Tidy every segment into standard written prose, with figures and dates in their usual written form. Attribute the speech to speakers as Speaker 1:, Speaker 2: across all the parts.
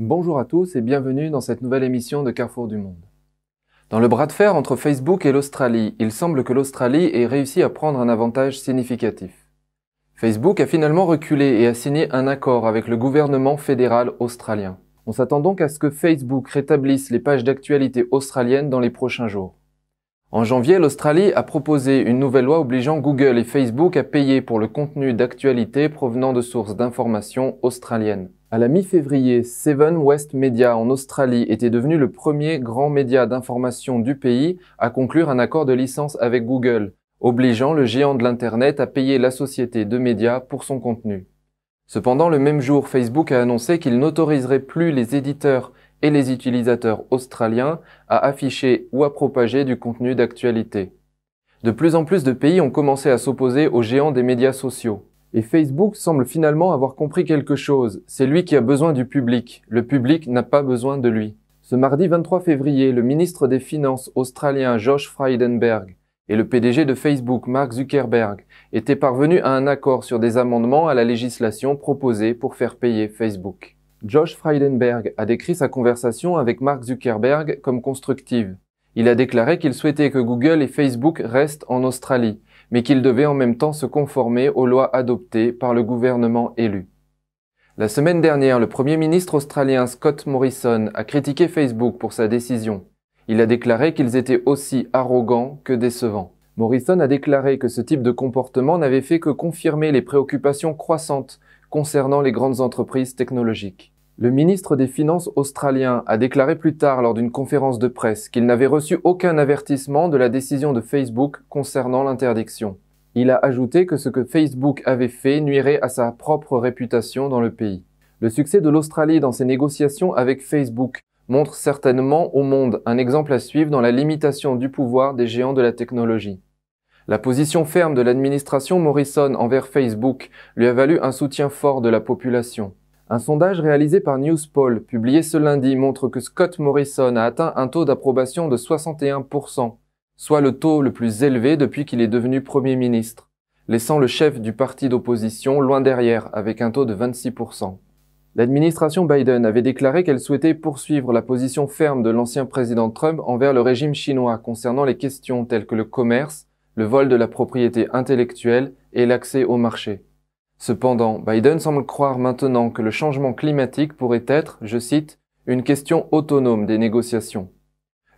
Speaker 1: Bonjour à tous et bienvenue dans cette nouvelle émission de Carrefour du Monde. Dans le bras de fer entre Facebook et l'Australie, il semble que l'Australie ait réussi à prendre un avantage significatif. Facebook a finalement reculé et a signé un accord avec le gouvernement fédéral australien. On s'attend donc à ce que Facebook rétablisse les pages d'actualité australiennes dans les prochains jours. En janvier, l'Australie a proposé une nouvelle loi obligeant Google et Facebook à payer pour le contenu d'actualité provenant de sources d'information australiennes. À la mi-février, Seven West Media en Australie était devenu le premier grand média d'information du pays à conclure un accord de licence avec Google, obligeant le géant de l'Internet à payer la société de médias pour son contenu. Cependant, le même jour, Facebook a annoncé qu'il n'autoriserait plus les éditeurs et les utilisateurs australiens à afficher ou à propager du contenu d'actualité. De plus en plus de pays ont commencé à s'opposer aux géants des médias sociaux. Et Facebook semble finalement avoir compris quelque chose. C'est lui qui a besoin du public. Le public n'a pas besoin de lui. Ce mardi 23 février, le ministre des Finances australien Josh Frydenberg et le PDG de Facebook Mark Zuckerberg étaient parvenus à un accord sur des amendements à la législation proposée pour faire payer Facebook. Josh Frydenberg a décrit sa conversation avec Mark Zuckerberg comme constructive. Il a déclaré qu'il souhaitait que Google et Facebook restent en Australie, mais qu'il devait en même temps se conformer aux lois adoptées par le gouvernement élu. La semaine dernière, le Premier ministre australien Scott Morrison a critiqué Facebook pour sa décision. Il a déclaré qu'ils étaient aussi arrogants que décevants. Morrison a déclaré que ce type de comportement n'avait fait que confirmer les préoccupations croissantes concernant les grandes entreprises technologiques. Le ministre des Finances australien a déclaré plus tard lors d'une conférence de presse qu'il n'avait reçu aucun avertissement de la décision de Facebook concernant l'interdiction. Il a ajouté que ce que Facebook avait fait nuirait à sa propre réputation dans le pays. Le succès de l'Australie dans ses négociations avec Facebook montre certainement au monde un exemple à suivre dans la limitation du pouvoir des géants de la technologie. La position ferme de l'administration Morrison envers Facebook lui a valu un soutien fort de la population. Un sondage réalisé par Newspoll, publié ce lundi, montre que Scott Morrison a atteint un taux d'approbation de 61%, soit le taux le plus élevé depuis qu'il est devenu Premier ministre, laissant le chef du parti d'opposition loin derrière avec un taux de 26%. L'administration Biden avait déclaré qu'elle souhaitait poursuivre la position ferme de l'ancien président Trump envers le régime chinois concernant les questions telles que le commerce, le vol de la propriété intellectuelle et l'accès au marché. Cependant, Biden semble croire maintenant que le changement climatique pourrait être, je cite, une question autonome des négociations.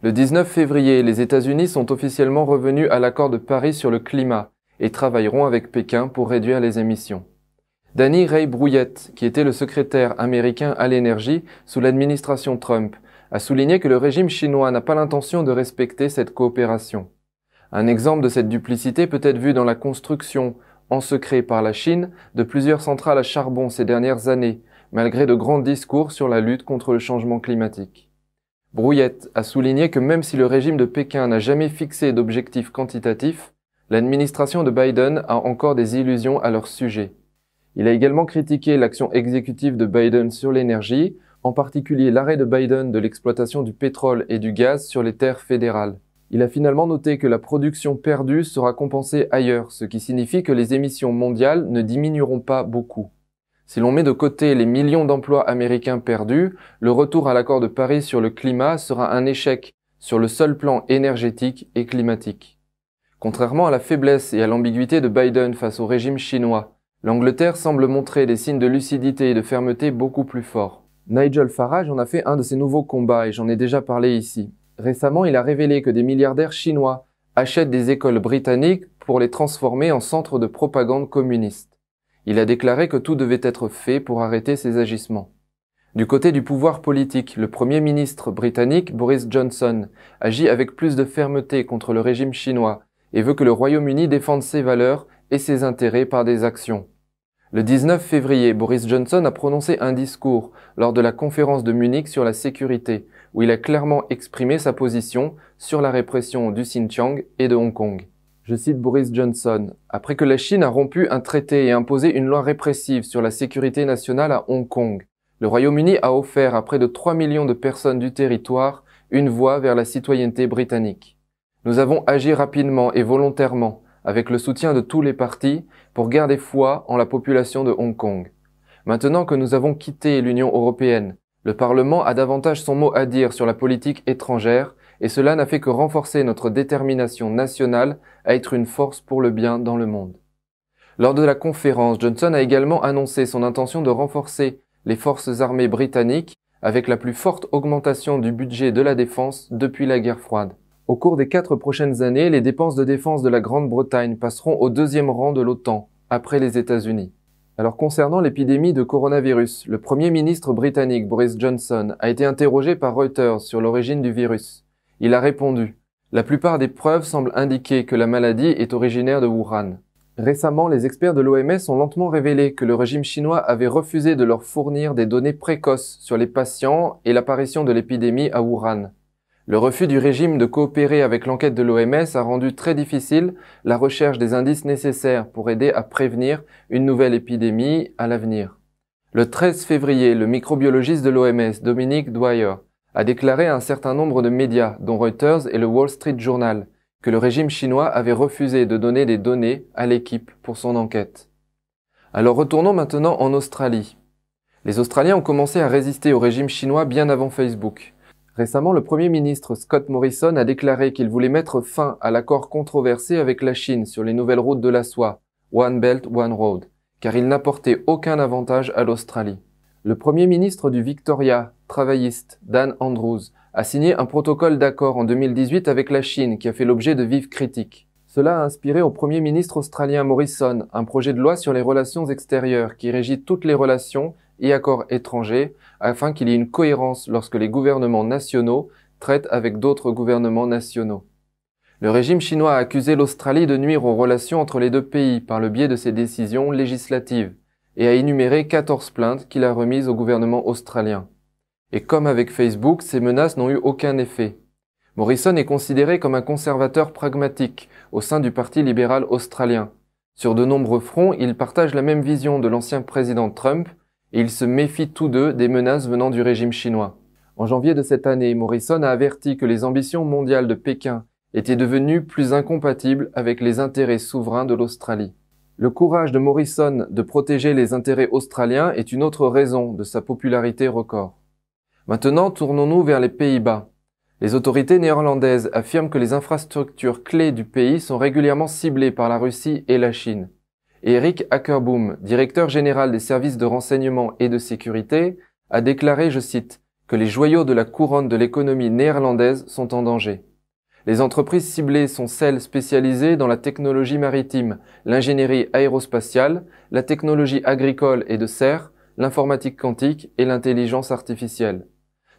Speaker 1: Le 19 février, les États-Unis sont officiellement revenus à l'accord de Paris sur le climat et travailleront avec Pékin pour réduire les émissions. Danny Ray Brouillette, qui était le secrétaire américain à l'énergie sous l'administration Trump, a souligné que le régime chinois n'a pas l'intention de respecter cette coopération. Un exemple de cette duplicité peut être vu dans la construction, en secret par la Chine, de plusieurs centrales à charbon ces dernières années, malgré de grands discours sur la lutte contre le changement climatique. Brouillette a souligné que même si le régime de Pékin n'a jamais fixé d'objectifs quantitatifs, l'administration de Biden a encore des illusions à leur sujet. Il a également critiqué l'action exécutive de Biden sur l'énergie, en particulier l'arrêt de Biden de l'exploitation du pétrole et du gaz sur les terres fédérales. Il a finalement noté que la production perdue sera compensée ailleurs, ce qui signifie que les émissions mondiales ne diminueront pas beaucoup. Si l'on met de côté les millions d'emplois américains perdus, le retour à l'accord de Paris sur le climat sera un échec sur le seul plan énergétique et climatique. Contrairement à la faiblesse et à l'ambiguïté de Biden face au régime chinois, l'Angleterre semble montrer des signes de lucidité et de fermeté beaucoup plus forts. Nigel Farage en a fait un de ses nouveaux combats et j'en ai déjà parlé ici. Récemment, il a révélé que des milliardaires chinois achètent des écoles britanniques pour les transformer en centres de propagande communiste. Il a déclaré que tout devait être fait pour arrêter ces agissements. Du côté du pouvoir politique, le Premier ministre britannique Boris Johnson agit avec plus de fermeté contre le régime chinois et veut que le Royaume-Uni défende ses valeurs et ses intérêts par des actions. Le 19 février, Boris Johnson a prononcé un discours lors de la conférence de Munich sur la sécurité, où il a clairement exprimé sa position sur la répression du Xinjiang et de Hong Kong. Je cite Boris Johnson. « Après que la Chine a rompu un traité et imposé une loi répressive sur la sécurité nationale à Hong Kong, le Royaume-Uni a offert à près de 3 millions de personnes du territoire une voie vers la citoyenneté britannique. Nous avons agi rapidement et volontairement, avec le soutien de tous les partis, pour garder foi en la population de Hong Kong. Maintenant que nous avons quitté l'Union européenne, Le Parlement a davantage son mot à dire sur la politique étrangère, et cela n'a fait que renforcer notre détermination nationale à être une force pour le bien dans le monde. Lors de la conférence, Johnson a également annoncé son intention de renforcer les forces armées britanniques avec la plus forte augmentation du budget de la défense depuis la guerre froide. Au cours des 4 prochaines années, les dépenses de défense de la Grande-Bretagne passeront au 2e rang de l'OTAN, après les États-Unis. Alors concernant l'épidémie de coronavirus, le Premier ministre britannique Boris Johnson a été interrogé par Reuters sur l'origine du virus. Il a répondu « La plupart des preuves semblent indiquer que la maladie est originaire de Wuhan ». Récemment, les experts de l'OMS ont lentement révélé que le régime chinois avait refusé de leur fournir des données précoces sur les patients et l'apparition de l'épidémie à Wuhan. Le refus du régime de coopérer avec l'enquête de l'OMS a rendu très difficile la recherche des indices nécessaires pour aider à prévenir une nouvelle épidémie à l'avenir. Le 13 février, le microbiologiste de l'OMS, Dominic Dwyer, a déclaré à un certain nombre de médias, dont Reuters et le Wall Street Journal, que le régime chinois avait refusé de donner des données à l'équipe pour son enquête. Alors retournons maintenant en Australie. Les Australiens ont commencé à résister au régime chinois bien avant Facebook. Récemment, le Premier ministre Scott Morrison a déclaré qu'il voulait mettre fin à l'accord controversé avec la Chine sur les nouvelles routes de la soie, One Belt, One Road, car il n'apportait aucun avantage à l'Australie. Le Premier ministre du Victoria, travailliste, Dan Andrews, a signé un protocole d'accord en 2018 avec la Chine qui a fait l'objet de vives critiques. Cela a inspiré au Premier ministre australien Morrison un projet de loi sur les relations extérieures qui régit toutes les relations et accords étrangers afin qu'il y ait une cohérence lorsque les gouvernements nationaux traitent avec d'autres gouvernements nationaux. Le régime chinois a accusé l'Australie de nuire aux relations entre les deux pays par le biais de ses décisions législatives et a énuméré 14 plaintes qu'il a remises au gouvernement australien. Et comme avec Facebook, ces menaces n'ont eu aucun effet. Morrison est considéré comme un conservateur pragmatique au sein du Parti libéral australien. Sur de nombreux fronts, il partage la même vision de l'ancien président Trump et il se méfie tous deux des menaces venant du régime chinois. En janvier de cette année, Morrison a averti que les ambitions mondiales de Pékin étaient devenues plus incompatibles avec les intérêts souverains de l'Australie. Le courage de Morrison de protéger les intérêts australiens est une autre raison de sa popularité record. Maintenant, tournons-nous vers les Pays-Bas. Les autorités néerlandaises affirment que les infrastructures clés du pays sont régulièrement ciblées par la Russie et la Chine. Erik Ackerboom, directeur général des services de renseignement et de sécurité, a déclaré, je cite, que les joyaux de la couronne de l'économie néerlandaise sont en danger. Les entreprises ciblées sont celles spécialisées dans la technologie maritime, l'ingénierie aérospatiale, la technologie agricole et de serre, l'informatique quantique et l'intelligence artificielle.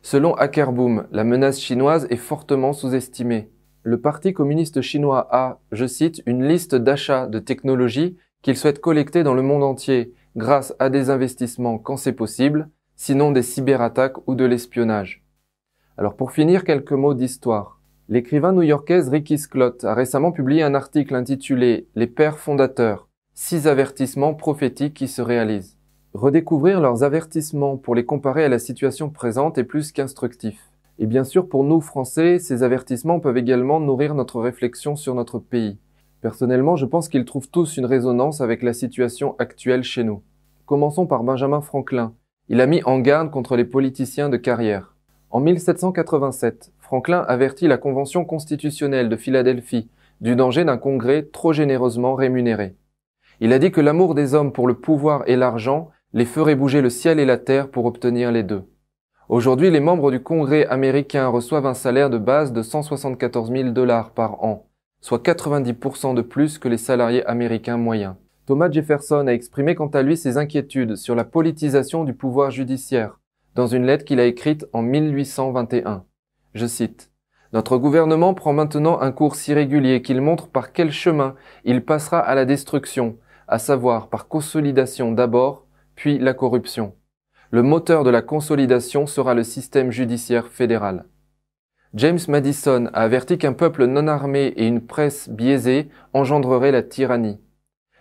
Speaker 1: Selon Ackerboom, la menace chinoise est fortement sous-estimée. Le Parti communiste chinois a, je cite, une liste d'achats de technologies qu'il souhaite collecter dans le monde entier grâce à des investissements quand c'est possible, sinon des cyberattaques ou de l'espionnage. Alors pour finir, quelques mots d'histoire. L'écrivain new-yorkaise Ricky Scott a récemment publié un article intitulé « Les pères fondateurs, 6 avertissements prophétiques qui se réalisent ». Redécouvrir leurs avertissements pour les comparer à la situation présente est plus qu'instructif. Et bien sûr, pour nous Français, ces avertissements peuvent également nourrir notre réflexion sur notre pays. Personnellement, je pense qu'ils trouvent tous une résonance avec la situation actuelle chez nous. Commençons par Benjamin Franklin. Il a mis en garde contre les politiciens de carrière. En 1787, Franklin avertit la Convention constitutionnelle de Philadelphie du danger d'un congrès trop généreusement rémunéré. Il a dit que l'amour des hommes pour le pouvoir et l'argent les ferait bouger le ciel et la terre pour obtenir les deux. Aujourd'hui, les membres du Congrès américain reçoivent un salaire de base de 174 000 $ par an, soit 90% de plus que les salariés américains moyens. Thomas Jefferson a exprimé quant à lui ses inquiétudes sur la politisation du pouvoir judiciaire dans une lettre qu'il a écrite en 1821. Je cite « Notre gouvernement prend maintenant un cours si régulier qu'il montre par quel chemin il passera à la destruction, à savoir par consolidation d'abord, puis la corruption. Le moteur de la consolidation sera le système judiciaire fédéral. » James Madison a averti qu'un peuple non armé et une presse biaisée engendreraient la tyrannie.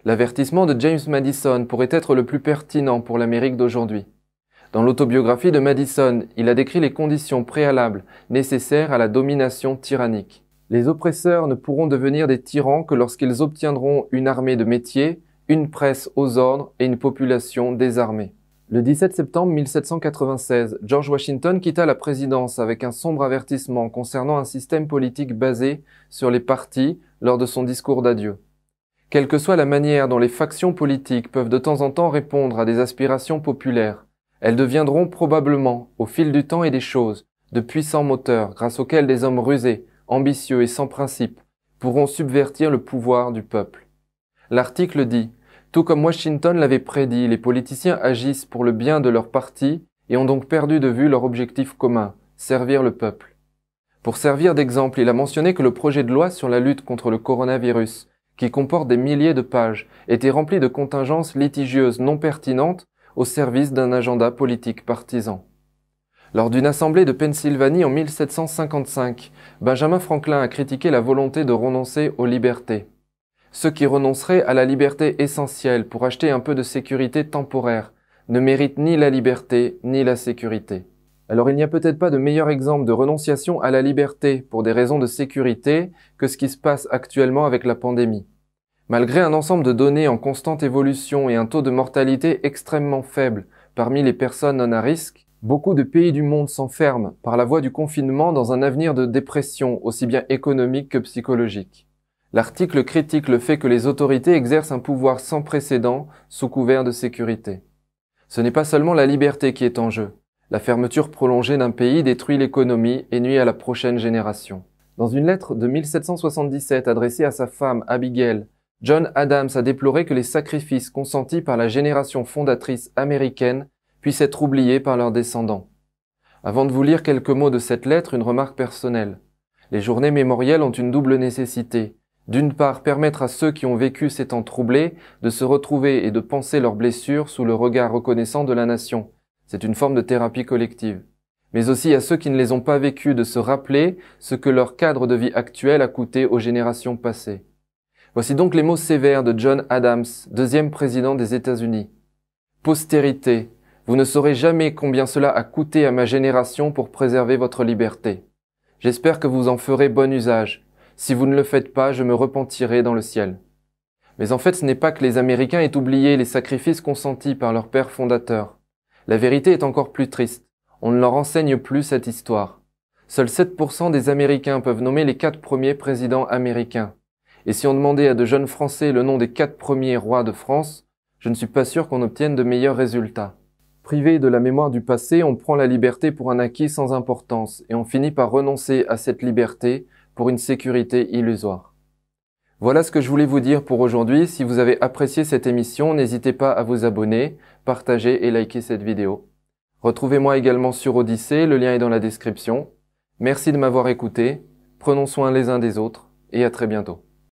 Speaker 1: L'avertissement de James Madison pourrait être le plus pertinent pour l'Amérique d'aujourd'hui. Dans l'autobiographie de Madison, il a décrit les conditions préalables nécessaires à la domination tyrannique. Les oppresseurs ne pourront devenir des tyrans que lorsqu'ils obtiendront une armée de métier, une presse aux ordres et une population désarmée. Le 17 septembre 1796, George Washington quitta la présidence avec un sombre avertissement concernant un système politique basé sur les partis lors de son discours d'adieu. Quelle que soit la manière dont les factions politiques peuvent de temps en temps répondre à des aspirations populaires, elles deviendront probablement, au fil du temps et des choses, de puissants moteurs grâce auxquels des hommes rusés, ambitieux et sans principe pourront subvertir le pouvoir du peuple. L'article dit « Tout comme Washington l'avait prédit, les politiciens agissent pour le bien de leur parti et ont donc perdu de vue leur objectif commun, servir le peuple. » Pour servir d'exemple, il a mentionné que le projet de loi sur la lutte contre le coronavirus, qui comporte des milliers de pages, était rempli de contingences litigieuses non pertinentes au service d'un agenda politique partisan. Lors d'une assemblée de Pennsylvanie en 1755, Benjamin Franklin a critiqué la volonté de renoncer aux libertés. Ceux qui renonceraient à la liberté essentielle pour acheter un peu de sécurité temporaire ne méritent ni la liberté ni la sécurité. Alors il n'y a peut-être pas de meilleur exemple de renonciation à la liberté pour des raisons de sécurité que ce qui se passe actuellement avec la pandémie. Malgré un ensemble de données en constante évolution et un taux de mortalité extrêmement faible parmi les personnes non à risque, beaucoup de pays du monde s'enferment par la voie du confinement dans un avenir de dépression aussi bien économique que psychologique. L'article critique le fait que les autorités exercent un pouvoir sans précédent sous couvert de sécurité. Ce n'est pas seulement la liberté qui est en jeu. La fermeture prolongée d'un pays détruit l'économie et nuit à la prochaine génération. Dans une lettre de 1777 adressée à sa femme Abigail, John Adams a déploré que les sacrifices consentis par la génération fondatrice américaine puissent être oubliés par leurs descendants. Avant de vous lire quelques mots de cette lettre, une remarque personnelle. Les journées mémorielles ont une double nécessité. D'une part, permettre à ceux qui ont vécu ces temps troublés de se retrouver et de penser leurs blessures sous le regard reconnaissant de la nation. C'est une forme de thérapie collective. Mais aussi à ceux qui ne les ont pas vécus de se rappeler ce que leur cadre de vie actuel a coûté aux générations passées. Voici donc les mots sévères de John Adams, deuxième président des États-Unis. Postérité, vous ne saurez jamais combien cela a coûté à ma génération pour préserver votre liberté. J'espère que vous en ferez bon usage. Si vous ne le faites pas, je me repentirai dans le ciel. Mais en fait, ce n'est pas que les Américains aient oublié les sacrifices consentis par leur père fondateur. La vérité est encore plus triste. On ne leur enseigne plus cette histoire. Seuls 7% des Américains peuvent nommer les 4 premiers présidents américains. Et si on demandait à de jeunes Français le nom des 4 premiers rois de France, je ne suis pas sûr qu'on obtienne de meilleurs résultats. Privé de la mémoire du passé, on prend la liberté pour un acquis sans importance et on finit par renoncer à cette liberté pour une sécurité illusoire. Voilà ce que je voulais vous dire pour aujourd'hui. Si vous avez apprécié cette émission, n'hésitez pas à vous abonner, partager et liker cette vidéo. Retrouvez-moi également sur Odyssée, le lien est dans la description. Merci de m'avoir écouté, prenons soin les uns des autres et à très bientôt.